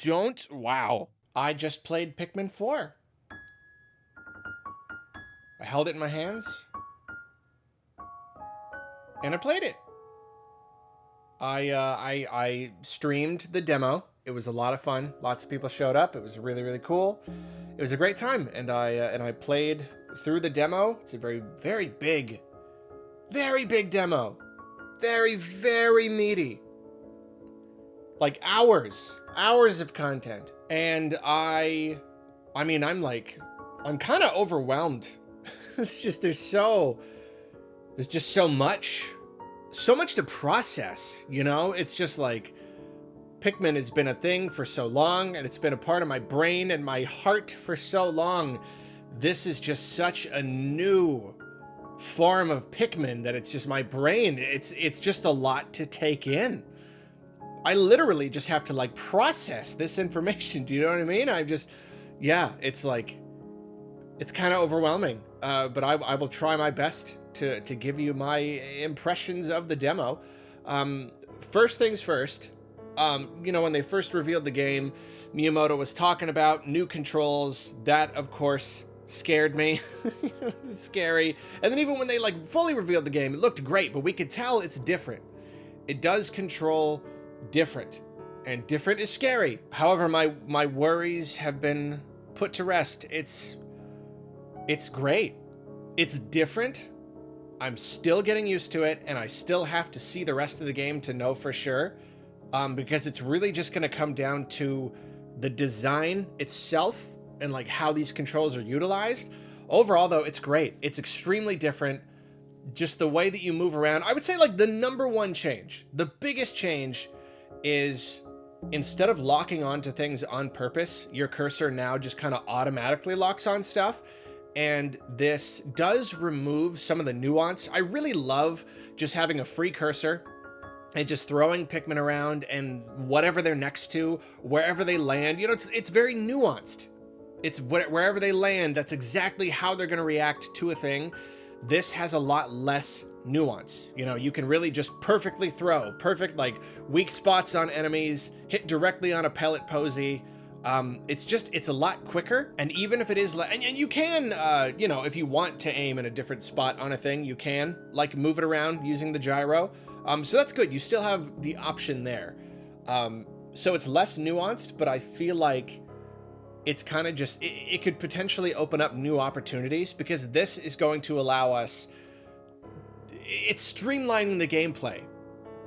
don't. Wow. I just played Pikmin 4. I held it in my hands and I played it. I streamed the demo. It was a lot of fun. Lots of people showed up. It was really, really cool. It was a great time, and I played through the demo. It's a very big demo. Very, very meaty. Like hours of content. And I'm kind of overwhelmed. It's just, there's just so much to process, you know? It's just like, Pikmin has been a thing for so long, and it's been a part of my brain and my heart for so long. This is just such a new form of Pikmin that it's just my brain. It's just a lot to take in. I literally just have to like process this information. Do you know what I mean? It's kind of overwhelming. But I will try my best to give you my impressions of the demo. First things first, when they first revealed the game, Miyamoto was talking about new controls. That, of course, scared me. It's scary. And then even when they like fully revealed the game, it looked great, but we could tell it's different. It does control different, and different is scary. However, my worries have been put to rest. It's great. It's different. I'm still getting used to it, and I still have to see the rest of the game to know for sure, because it's really just going to come down to the design itself and like how these controls are utilized. Overall, though, it's great. It's extremely different. Just the way that you move around. I would say like the number one change, the biggest change, is instead of locking onto things on purpose, your cursor now just kind of automatically locks on stuff. And this does remove some of the nuance. I really love just having a free cursor and just throwing Pikmin around, and whatever they're next to, wherever they land, it's very nuanced. It's wherever they land, that's exactly how they're going to react to a thing. This has a lot less nuance. You can really just perfectly throw, perfect like weak spots on enemies, hit directly on a pellet posy. It's a lot quicker, and even if it is and you can, if you want to aim in a different spot on a thing, you can like move it around using the gyro. So that's good. You still have the option there. So it's less nuanced, but I feel like it's kind of just, it could potentially open up new opportunities, because this is going to allow us, it's streamlining the gameplay,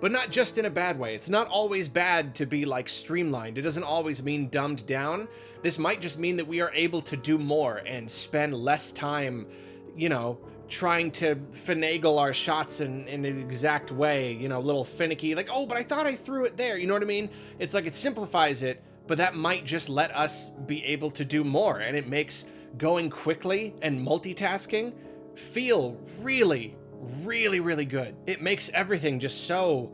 but not just in a bad way. It's not always bad to be like streamlined. It doesn't always mean dumbed down. This might just mean that we are able to do more and spend less time, trying to finagle our shots in an exact way, a little finicky, like, oh, but I thought I threw it there. You know what I mean? It's like it simplifies it, but that might just let us be able to do more, and it makes going quickly and multitasking feel really, really, really good. It makes everything just so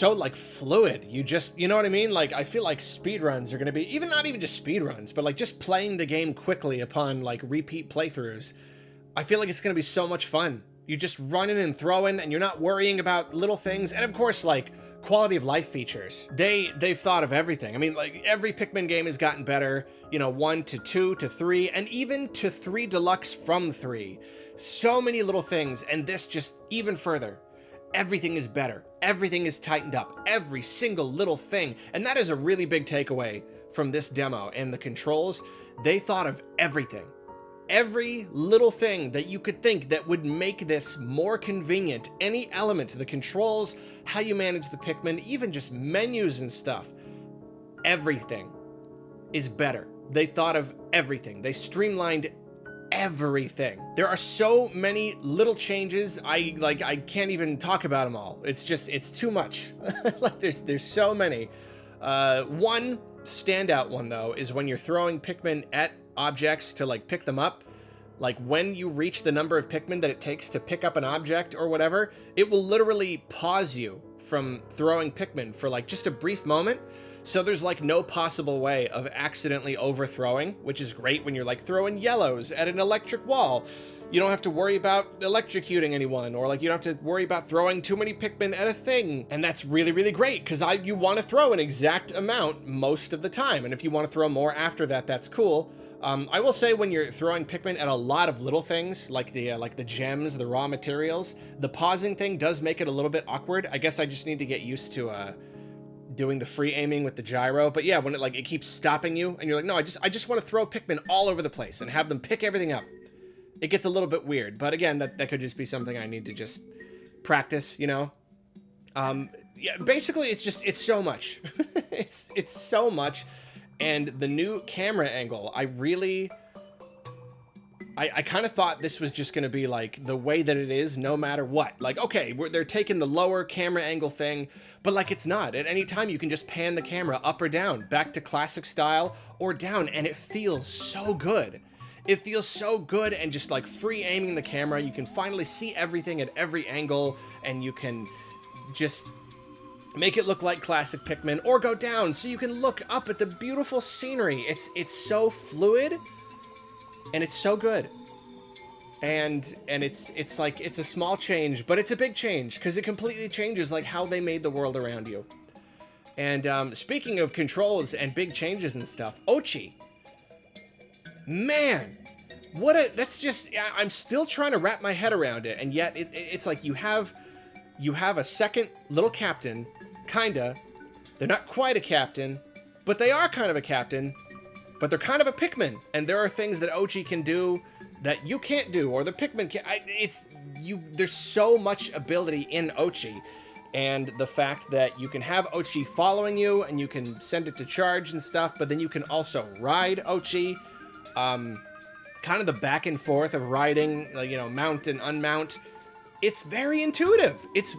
like fluid. You know what I mean? Like, I feel like speedruns are gonna be, not even just speedruns, but like just playing the game quickly upon like repeat playthroughs. I feel like it's gonna be so much fun. You just running and throwing, and you're not worrying about little things. And of course, like, quality of life features. They've thought of everything. I mean, like, every Pikmin game has gotten better, 1 to 2 to 3, and even to 3 Deluxe from 3. So many little things, and this just even further. Everything is better. Everything is tightened up. Every single little thing. And that is a really big takeaway from this demo and the controls. They thought of everything. Every little thing that you could think that would make this more convenient, any element, the controls, how you manage the Pikmin, even just menus and stuff, everything is better. They thought of everything. They streamlined everything. There are so many little changes. I can't even talk about them all. It's too much. Like, there's so many. One standout one, though, is when you're throwing Pikmin at objects to like pick them up. Like, when you reach the number of Pikmin that it takes to pick up an object or whatever, it will literally pause you from throwing Pikmin for like just a brief moment. So there's like no possible way of accidentally overthrowing, which is great when you're like throwing yellows at an electric wall. You don't have to worry about electrocuting anyone, or like you don't have to worry about throwing too many Pikmin at a thing. And that's really, really great, because you want to throw an exact amount most of the time. And if you want to throw more after that, that's cool. I will say, when you're throwing Pikmin at a lot of little things, like the gems, the raw materials, the pausing thing does make it a little bit awkward. I guess I just need to get used to doing the free aiming with the gyro. But yeah, when it keeps stopping you, and you're like, no, I just want to throw Pikmin all over the place and have them pick everything up. It gets a little bit weird, but again, that could just be something I need to just practice, you know? Yeah, basically, it's so much. it's so much. And the new camera angle, I kind of thought this was just going to be like the way that it is no matter what. Like, okay, they're taking the lower camera angle thing, but like it's not. At any time, you can just pan the camera up or down, back to classic style or down, and it feels so good. It feels so good, and just like free aiming the camera, you can finally see everything at every angle, and you can just make it look like classic Pikmin, or go down so you can look up at the beautiful scenery. It's so fluid, and it's so good. And it's like, it's a small change, but it's a big change, because it completely changes like how they made the world around you. And speaking of controls and big changes and stuff, Ochi. Man, that's just, I'm still trying to wrap my head around it, and yet it's like you have a second little captain, kinda. They're not quite a captain, but they are kind of a captain, but they're kind of a Pikmin, and there are things that Ochi can do that you can't do, or the Pikmin can. There's so much ability in Ochi, and the fact that you can have Ochi following you, and you can send it to charge and stuff, but then you can also ride Ochi. Kind of the back and forth of riding, like, you know, mount and unmount. It's very intuitive. It's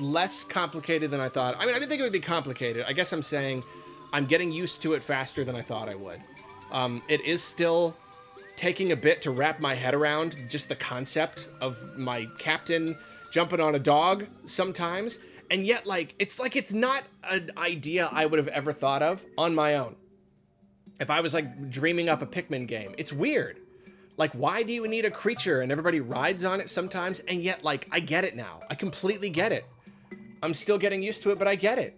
less complicated than I thought. I mean, I didn't think it would be complicated. I guess I'm saying I'm getting used to it faster than I thought I would. It is still taking a bit to wrap my head around just the concept of my captain jumping on a dog sometimes. And yet, it's not an idea I would have ever thought of on my own. If I was like dreaming up a Pikmin game, it's weird. Like, why do you need a creature and everybody rides on it sometimes? And yet, like, I get it now. I completely get it. I'm still getting used to it, but I get it.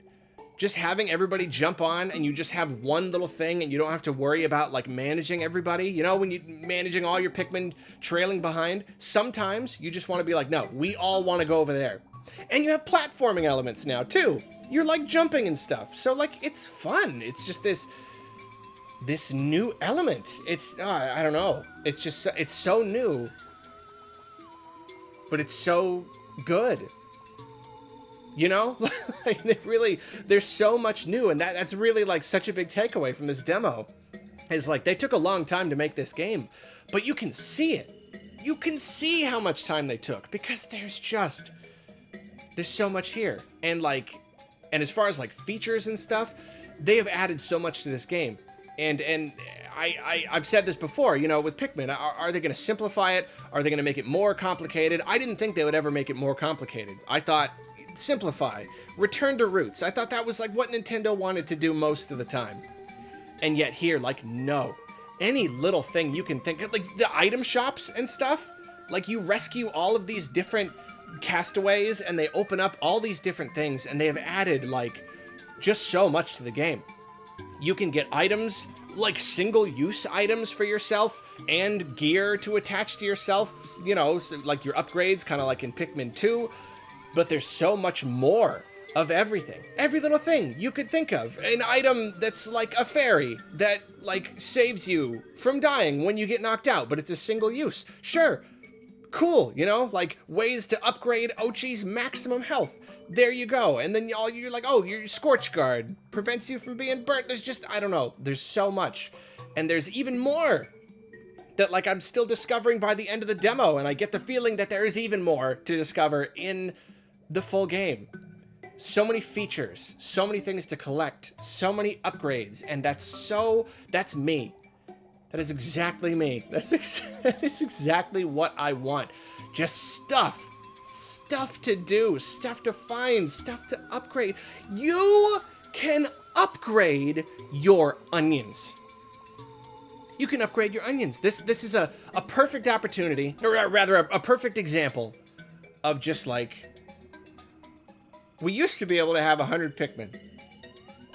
Just having everybody jump on, and you just have one little thing, and you don't have to worry about like managing everybody. You know, when you're managing all your Pikmin trailing behind, sometimes you just want to be like, no, we all want to go over there. And you have platforming elements now too. You're like jumping and stuff. So like, it's fun. It's just this new element. It's, I don't know. It's just, it's so new, but it's so good. You know, like there's so much new, and that's really like such a big takeaway from this demo. Is like, they took a long time to make this game, but you can see it. You can see how much time they took, because there's so much here. And as far as like features and stuff, they have added so much to this game. And I've said this before, you know, with Pikmin, are they going to simplify it? Are they going to make it more complicated? I didn't think they would ever make it more complicated. I thought, simplify, return to roots. I thought that was like what Nintendo wanted to do most of the time. And yet here, like, no. Any little thing you can think of, like the item shops and stuff, like you rescue all of these different castaways and they open up all these different things, and they have added like just so much to the game. You can get items, like single-use items for yourself, and gear to attach to yourself, you know, so like your upgrades, kind of like in Pikmin 2. But there's so much more of everything. Every little thing you could think of. An item that's like a fairy that like saves you from dying when you get knocked out, but it's a single use. Sure. Cool, you know, like ways to upgrade Ochi's maximum health. There you go. And then you're like, oh, your Scorch Guard prevents you from being burnt. There's just, I don't know. There's so much. And there's even more that like I'm still discovering by the end of the demo. And I get the feeling that there is even more to discover in the full game. So many features, so many things to collect, so many upgrades. And that's me. That is exactly me. That is exactly what I want. Just stuff to do, stuff to find, stuff to upgrade. You can upgrade your onions. you can upgrade your onions. This is a perfect opportunity, or rather a perfect example of just like, we used to be able to have 100 Pikmin.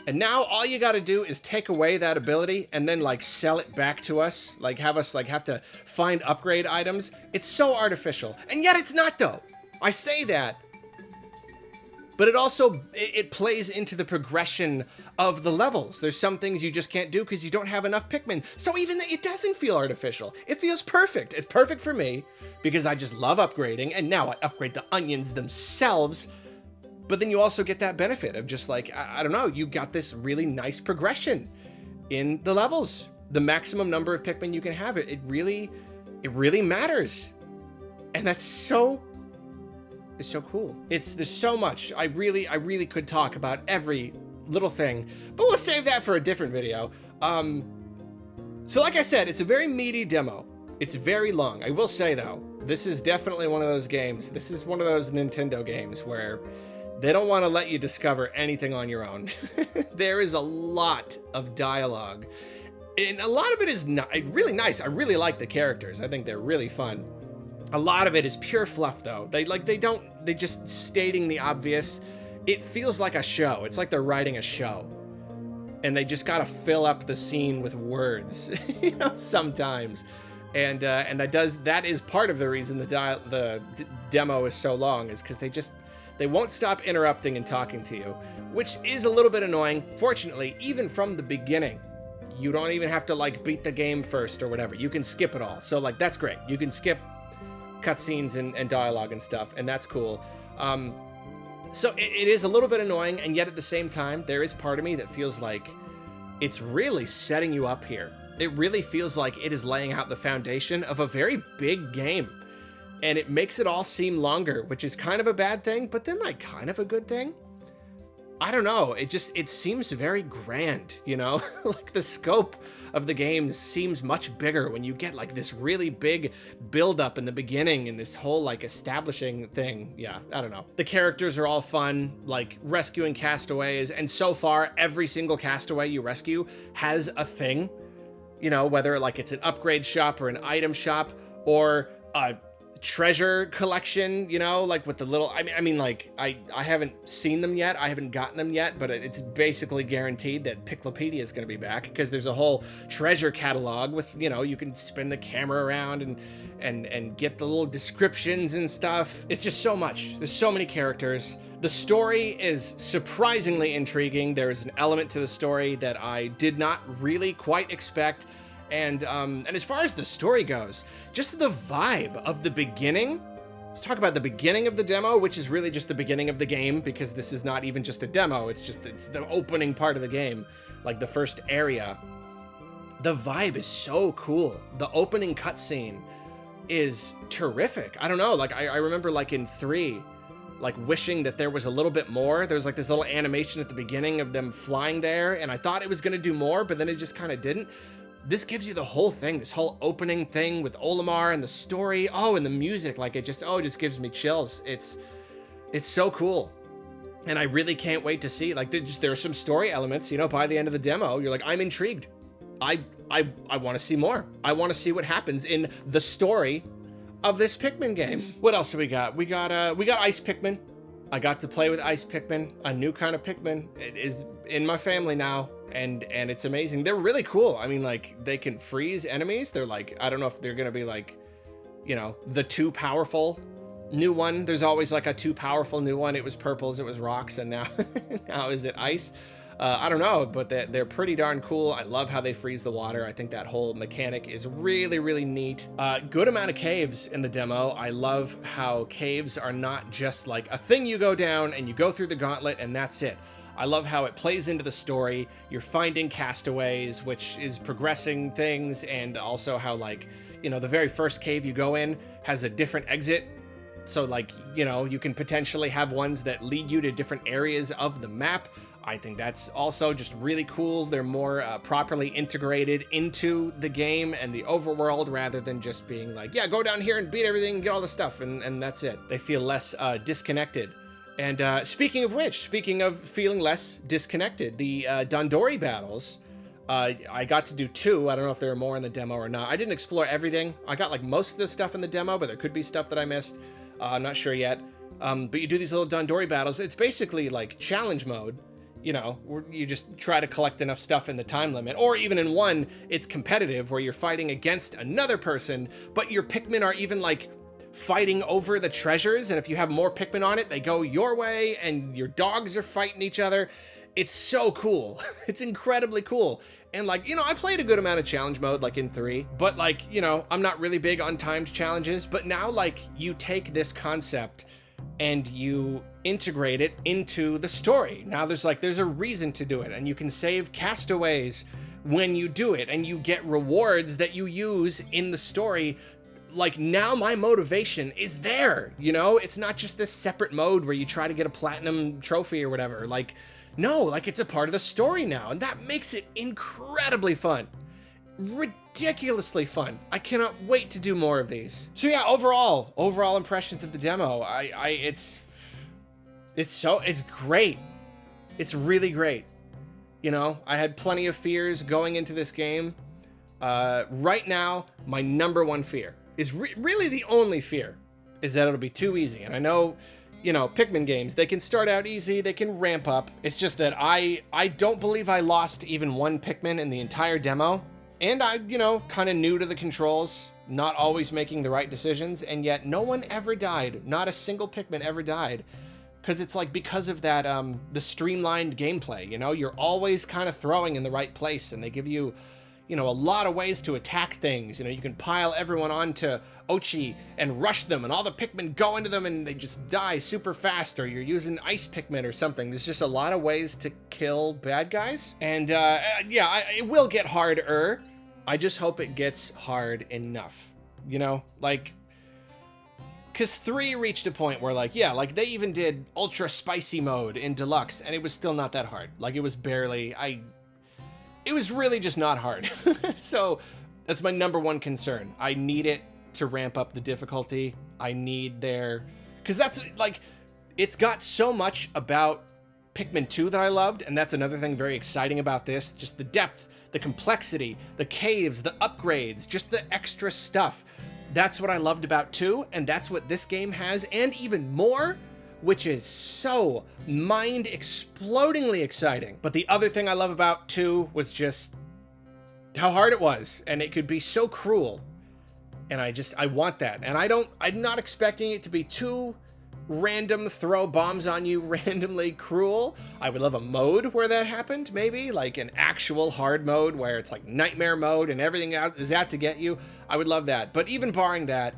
And now all you gotta do is take away that ability and then like sell it back to us, like have us like have to find upgrade items. It's so artificial, and yet it's not though. I say that, but it also, it plays into the progression of the levels. There's some things you just can't do because you don't have enough Pikmin. So even it doesn't feel artificial. It feels perfect. It's perfect for me because I just love upgrading, and now I upgrade the onions themselves. But then you also get that benefit of just like, I don't know, you got this really nice progression in the levels. The maximum number of Pikmin you can have, it really matters. And that's so, it's so cool. There's so much. I really could talk about every little thing, but we'll save that for a different video. So like I said, it's a very meaty demo. It's very long. I will say though, this is definitely one of those games. This is one of those Nintendo games where they don't want to let you discover anything on your own. There is a lot of dialogue, and a lot of it is really nice. I really like the characters. I think they're really fun. A lot of it is pure fluff though. They just stating the obvious. It feels like a show. It's like they're writing a show, and they just gotta fill up the scene with words, you know, sometimes. And that is part of the reason the demo is so long, is because they won't stop interrupting and talking to you, which is a little bit annoying. Fortunately, even from the beginning, you don't even have to like beat the game first or whatever. You can skip it all. So like, that's great. You can skip cutscenes and dialogue and stuff, and that's cool. So it is a little bit annoying, and yet at the same time, there is part of me that feels like it's really setting you up here. It really feels like it is laying out the foundation of a very big game. And it makes it all seem longer, which is kind of a bad thing, but then like kind of a good thing. I don't know. It seems very grand, you know, like the scope of the game seems much bigger when you get like this really big build up in the beginning and this whole like establishing thing. Yeah, I don't know. The characters are all fun, like rescuing castaways. And so far, every single castaway you rescue has a thing, you know, whether like it's an upgrade shop or an item shop or a treasure collection, you know, like with the little, I mean, like, I haven't seen them yet, I haven't gotten them yet, but it's basically guaranteed that Piclopedia is going to be back, because there's a whole treasure catalog with, you know, you can spin the camera around and get the little descriptions and stuff. It's just so much. There's so many characters. The story is surprisingly intriguing. There is an element to the story that I did not really quite expect. And as far as the story goes, just the vibe of the beginning. Let's talk about the beginning of the demo, which is really just the beginning of the game, because this is not even just a demo. It's the opening part of the game, like the first area. The vibe is so cool. The opening cutscene is terrific. I don't know, like I remember like in 3, like wishing that there was a little bit more. There was like this little animation at the beginning of them flying there, and I thought it was gonna do more, but then it just kind of didn't. This gives you the whole thing, this whole opening thing with Olimar and the story. Oh, and the music, like it just gives me chills. It's so cool. And I really can't wait to see, like there are some story elements, you know, by the end of the demo, you're like, I'm intrigued. I want to see more. I want to see what happens in the story of this Pikmin game. What else do we got? We got Ice Pikmin. I got to play with Ice Pikmin, a new kind of Pikmin. It is in my family now. And it's amazing. They're really cool. I mean, like, they can freeze enemies. They're like, I don't know if they're gonna be like, you know, the too powerful new one. There's always like a too powerful new one. It was purples, it was rocks, and now now is it ice? I don't know, but they're pretty darn cool. I love how they freeze the water. I think that whole mechanic is really, really neat. Good amount of caves in the demo. I love how caves are not just like a thing you go down and you go through the gauntlet and that's it. I love how it plays into the story. You're finding castaways, which is progressing things, and also how, like, you know, the very first cave you go in has a different exit. So, like, you know, you can potentially have ones that lead you to different areas of the map. I think that's also just really cool. They're more properly integrated into the game and the overworld, rather than just being like, yeah, go down here and beat everything, get all the stuff, and that's it. They feel less disconnected. And speaking of which, speaking of feeling less disconnected, the Dino Battles I got to do 2. I don't know if there are more in the demo or not. I didn't explore everything. I got like most of the stuff in the demo, but there could be stuff that I missed. I'm not sure yet. But you do these little Dandori battles. It's basically like challenge mode, you know, where you just try to collect enough stuff in the time limit. Or even in 1, it's competitive where you're fighting against another person, but your Pikmin are even like fighting over the treasures. And if you have more Pikmin on it, they go your way and your dogs are fighting each other. It's so cool. It's incredibly cool. And like, you know, I played a good amount of challenge mode like in 3, but like, you know, I'm not really big on timed challenges, but now like you take this concept and you integrate it into the story. Now there's a reason to do it, and you can save castaways when you do it, and you get rewards that you use in the story. Like now my motivation is there, you know? It's not just this separate mode where you try to get a platinum trophy or whatever. Like, no, like it's a part of the story now, and that makes it incredibly fun. Ridiculously fun. I cannot wait to do more of these. So yeah, overall impressions of the demo. It's great. It's really great. You know, I had plenty of fears going into this game. Right now, my #1 fear is really the only fear is that it'll be too easy. And I know, you know, Pikmin games, they can start out easy, they can ramp up. It's just that I don't believe I lost even 1 Pikmin in the entire demo. And I, you know, kind of new to the controls, not always making the right decisions, and yet no one ever died. Not a single Pikmin ever died. Because it's like, because of that, the streamlined gameplay, you know? You're always kind of throwing in the right place, and they give you, you know, a lot of ways to attack things. You know, you can pile everyone onto Ochi and rush them, and all the Pikmin go into them and they just die super fast, or you're using ice Pikmin or something. There's just a lot of ways to kill bad guys. And yeah, it will get harder. I just hope it gets hard enough, you know? Like, because 3 reached a point where, like, yeah, like they even did ultra spicy mode in deluxe, and it was still not that hard. Like, it was barely, it was really just not hard. So that's my #1 concern. I need it to ramp up the difficulty. I need because that's like, it's got so much about Pikmin 2 that I loved, and that's another thing very exciting about this, just the depth, the complexity, the caves, the upgrades, just the extra stuff. That's what I loved about 2, and that's what this game has, and even more, which is so mind-explodingly exciting. But the other thing I love about 2 was just how hard it was, and it could be so cruel. And I want that. And I'm not expecting it to be too random, throw bombs on you randomly cruel. I would love a mode where that happened, maybe, like an actual hard mode where it's like nightmare mode and everything is out to get you. I would love that. But even barring that,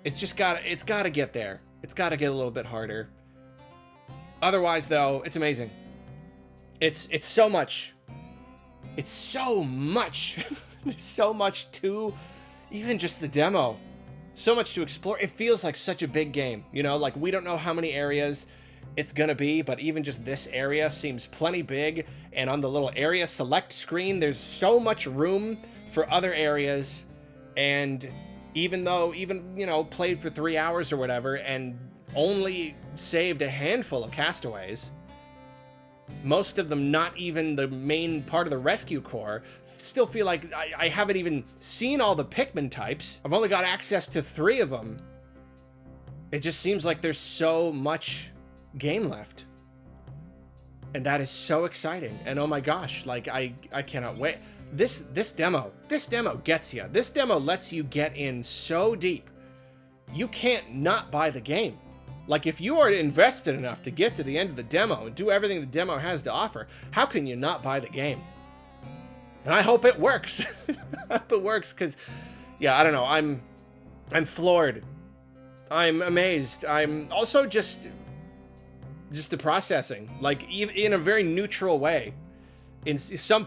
it's gotta get there. It's gotta get a little bit harder. Otherwise, though, it's amazing. It's so much. It's so much. There's so much to even just the demo. So much to explore. It feels like such a big game, you know, like we don't know how many areas it's gonna be, but even just this area seems plenty big. And on the little area select screen, there's so much room for other areas. And even though, you know, played for 3 hours or whatever and only saved a handful of castaways, most of them not even the main part of the rescue corps, still feel like I haven't even seen all the Pikmin types. I've only got access to 3 of them. It just seems like there's so much game left. And that is so exciting. And oh my gosh, like I cannot wait. This demo gets you. This demo lets you get in so deep. You can't not buy the game. Like, if you are invested enough to get to the end of the demo and do everything the demo has to offer, how can you not buy the game? And I hope it works. I hope it works, because, yeah, I don't know. I'm floored. I'm amazed. I'm also just the processing, like, in a very neutral way. In some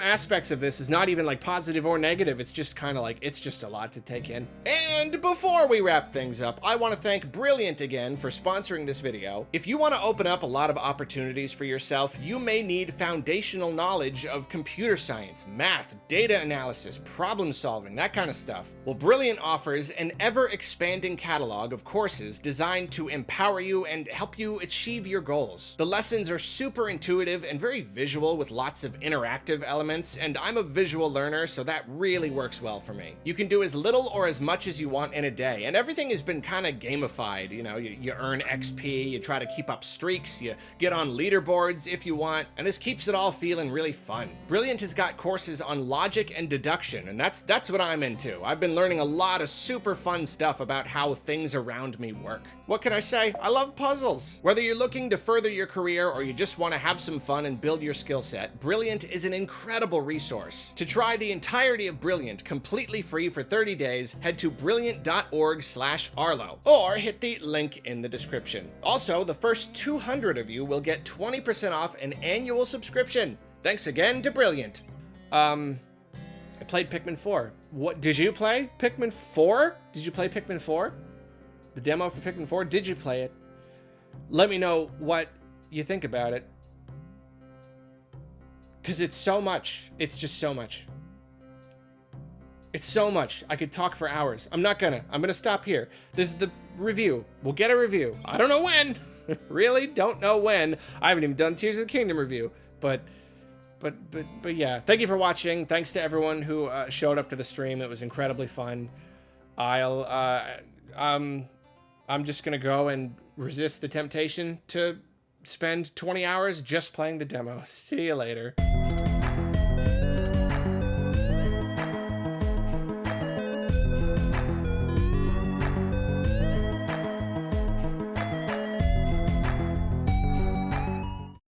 aspects of this is not even like positive or negative. It's just kind of like, it's just a lot to take in. And before we wrap things up, I want to thank Brilliant again for sponsoring this video. If you want to open up a lot of opportunities for yourself, you may need foundational knowledge of computer science, math, data analysis, problem solving, that kind of stuff. Well, Brilliant offers an ever-expanding catalog of courses designed to empower you and help you achieve your goals. The lessons are super intuitive and very visual with lots lots of interactive elements, and I'm a visual learner, so that really works well for me. You can do as little or as much as you want in a day, and everything has been kind of gamified. You know, you earn XP, you try to keep up streaks, you get on leaderboards if you want, and this keeps it all feeling really fun. Brilliant has got courses on logic and deduction, and that's what I'm into. I've been learning a lot of super fun stuff about how things around me work. What can I say? I love puzzles. Whether you're looking to further your career or you just want to have some fun and build your skill set, Brilliant is an incredible resource. To try the entirety of Brilliant completely free for 30 days, head to brilliant.org/Arlo or hit the link in the description. Also, the first 200 of you will get 20% off an annual subscription. Thanks again to Brilliant. I played Pikmin 4. What did you play? Pikmin 4? Did you play Pikmin 4? The demo for Pikmin 4? Did you play it? Let me know what you think about it. Because it's so much. It's just so much. It's so much. I could talk for hours. I'm gonna stop here. This is the review. We'll get a review. I don't know when. Really? Don't know when. I haven't even done Tears of the Kingdom review. But yeah. Thank you for watching. Thanks to everyone who showed up to the stream. It was incredibly fun. I'm just gonna go and resist the temptation to spend 20 hours just playing the demo. See you later.